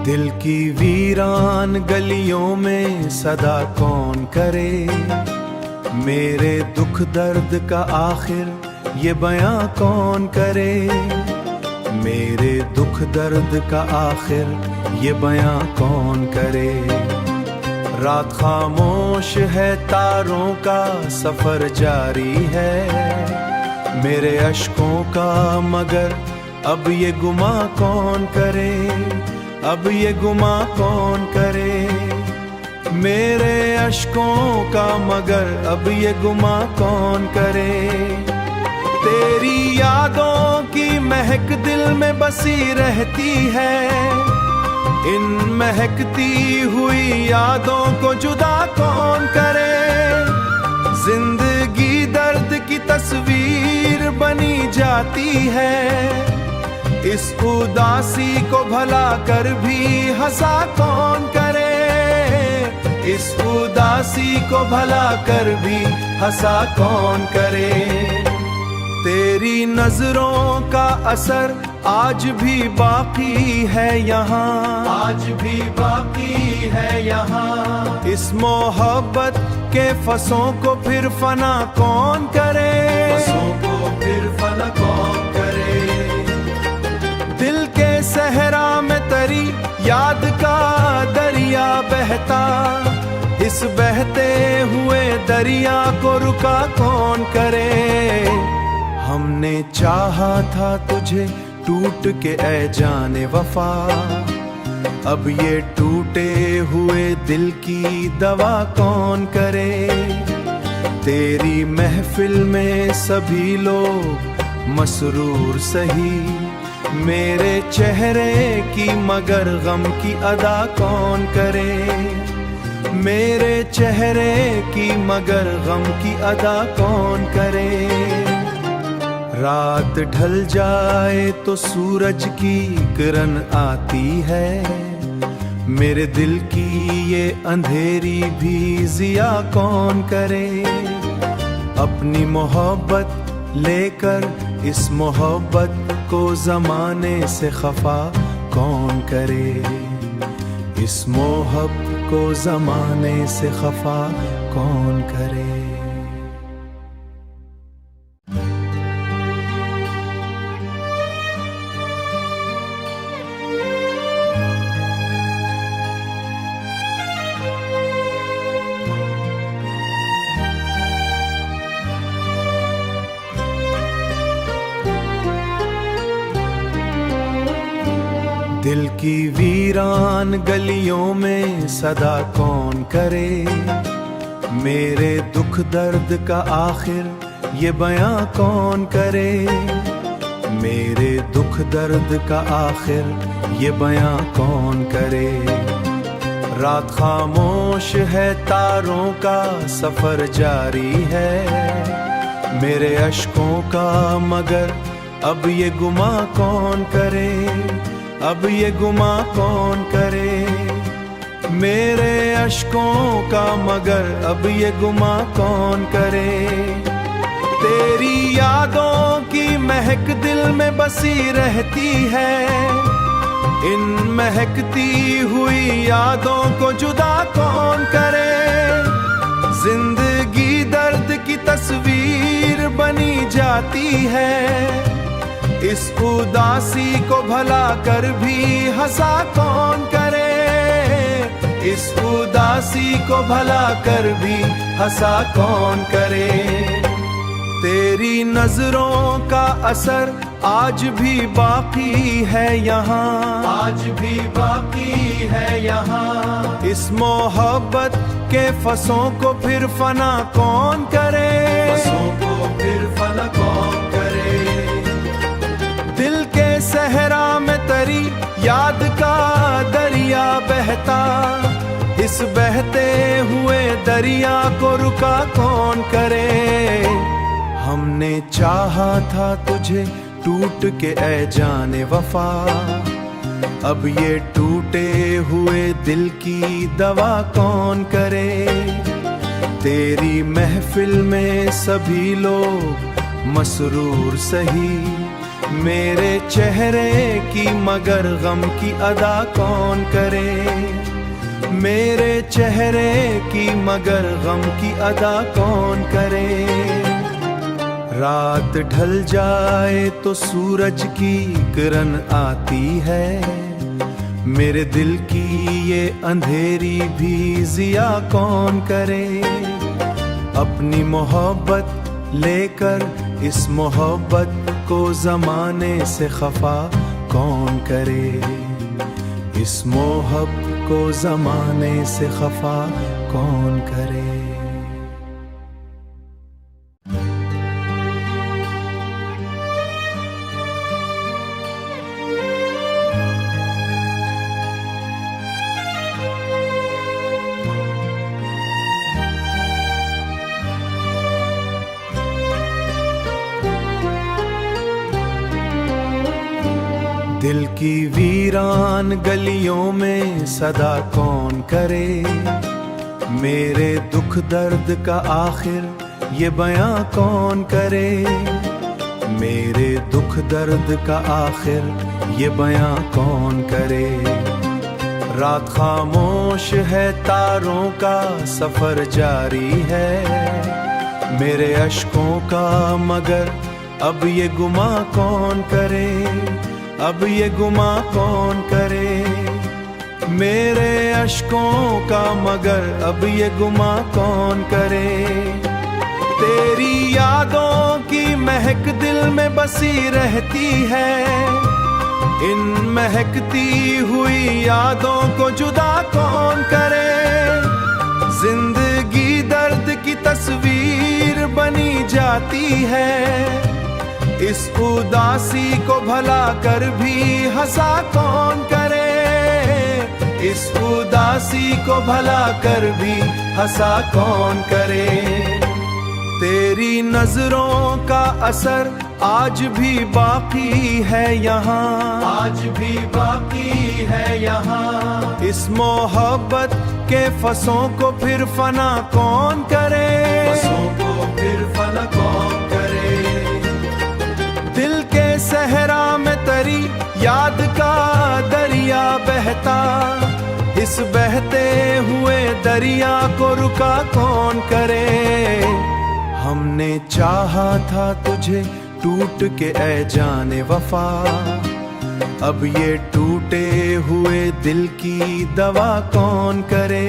दिल की वीरान गलियों में सदा कौन करे, मेरे दुख दर्द का आखिर ये बयां कौन करे, मेरे दुख दर्द का आखिर ये बयां कौन करे। रात खामोश है, तारों का सफर जारी है, मेरे अश्कों का मगर अब ये गुमा कौन करे, अब ये गुमा कौन करे। मेरे अश्कों का मगर अब ये गुमा कौन करे। तेरी यादों की महक दिल में बसी रहती है, इन महकती हुई यादों को जुदा कौन करे। जिंदगी दर्द की तस्वीर बनी जाती है, इस उदासी को भला कर भी हंसा कौन करे, इस उदासी को भला कर भी हंसा कौन करे। तेरी नजरों का असर आज भी बाकी है यहाँ, आज भी बाकी है यहाँ। इस मोहब्बत के फसों को फिर फना कौन करे, फसों को फिर फना कौन करे। दिल के सहरा में तरी याद का दरिया बहता, इस बहते हुए दरिया को रुका कौन करे। हमने चाहा था तुझे टूट के ऐ जाने वफा, अब ये टूटे हुए दिल की दवा कौन करे। तेरी महफिल में सभी लोग मसरूर सही, मेरे चेहरे की मगर गम की अदा कौन करे, मेरे चेहरे की मगर गम की अदा कौन करे। रात ढल जाए तो सूरज की किरण आती है, मेरे दिल की ये अंधेरी भी जिया कौन करे। अपनी मोहब्बत लेकर इस मोहब्बत को ज़माने से खफा कौन करे, इस मोहब्बत को ज़माने से खफा कौन करे। दिल की वीरान गलियों में सदा कौन करे, मेरे दुख दर्द का आखिर ये बयां कौन करे, मेरे दुख दर्द का आखिर ये बयां कौन करे। रात खामोश है, तारों का सफर जारी है, मेरे अश्कों का मगर अब ये गुमा कौन करे, अब ये गुमा कौन करे। मेरे अश्कों का मगर अब ये गुमा कौन करे। तेरी यादों की महक दिल में बसी रहती है, इन महकती हुई यादों को जुदा कौन करे। जिंदगी दर्द की तस्वीर बनी जाती है, इस उदासी को भला कर भी हंसा कौन करे, इस उदासी को भला कर भी हंसा कौन करे। तेरी नजरों का असर आज भी बाकी है यहाँ, आज भी बाकी है यहाँ। इस मोहब्बत के फसों को फिर फना कौन करे, फसों को फिर फना कौन करे। दिल के सहरा में तरी याद का दरिया बहता, इस बहते हुए दरिया को रुका कौन करे। हमने चाहा था तुझे टूट के ऐ जाने वफा, अब ये टूटे हुए दिल की दवा कौन करे। तेरी महफिल में सभी लोग मसरूर सही, मेरे चेहरे की मगर गम की अदा कौन करे। मेरे चेहरे की मगर गम की अदा कौन करे। रात ढल जाए तो सूरज की किरण आती है। मेरे दिल की ये अंधेरी भी जिया कौन करे। अपनी मोहब्बत लेकर इस मोहब्बत को ज़माने से खफा कौन करे। इस मोहब्बत को ज़माने से खफा कौन करे। दिल की वीरान गलियों में सदा कौन करे। मेरे दुख दर्द का आखिर ये बयां कौन करे। मेरे दुख दर्द का आखिर ये बयां कौन करे। रात खामोश है तारों का सफर जारी है। मेरे अश्कों का मगर अब ये गुमा कौन करे। अब ये गुमा कौन करे। मेरे अश्कों का मगर अब ये गुमा कौन करे। तेरी यादों की महक दिल में बसी रहती है। इन महकती हुई यादों को जुदा कौन करे। जिंदगी दर्द की तस्वीर बनी जाती है। इस उदासी को भला कर भी हंसा कौन करे। इस उदासी को भला कर भी हंसा कौन करे। तेरी नजरों का असर आज भी बाकी है यहाँ। आज भी बाकी है यहाँ। इस मोहब्बत के फसों को फिर फना कौन करे। फसों को फिर फना कौन करे। दिल के सहरा में तरी याद का दरिया बहता। इस बहते हुए दरिया को रुका कौन करे। हमने चाहा था तुझे टूट के ऐ जाने वफा। अब ये टूटे हुए दिल की दवा कौन करे।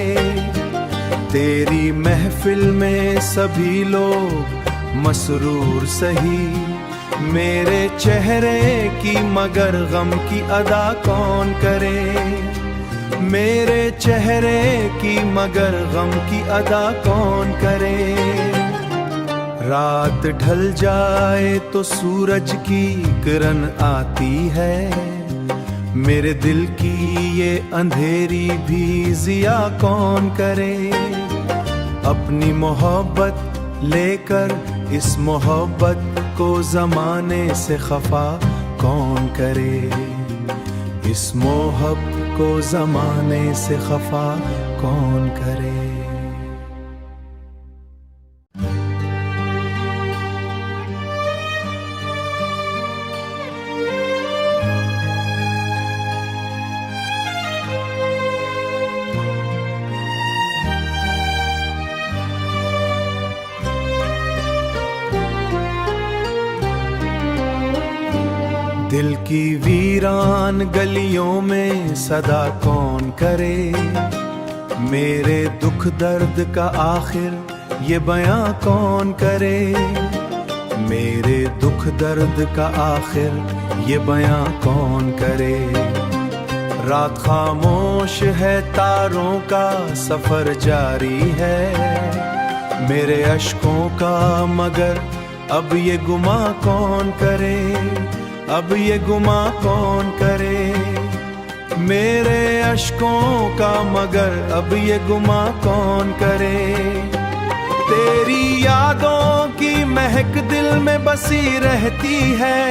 तेरी महफिल में सभी लोग मसरूर सही। मेरे चेहरे की मगर गम की अदा कौन करे। मेरे चेहरे की मगर गम की अदा कौन करे। रात ढल जाए तो सूरज की किरण आती है। मेरे दिल की ये अंधेरी भी जिया कौन करे। अपनी मोहब्बत लेकर इस मोहब्बत को ज़माने से खफा कौन करे। इस मोहब्बत को ज़माने से खफा कौन करे। दिल की वीरान गलियों में सदा कौन करे। मेरे दुख दर्द का आखिर ये बयां कौन करे। मेरे दुख दर्द का आखिर ये बयां कौन करे। रात खामोश है तारों का सफर जारी है। मेरे अश्कों का मगर अब ये गुमा कौन करे। अब ये गुमा कौन करे। मेरे अश्कों का मगर अब ये गुमा कौन करे। तेरी यादों की महक दिल में बसी रहती है।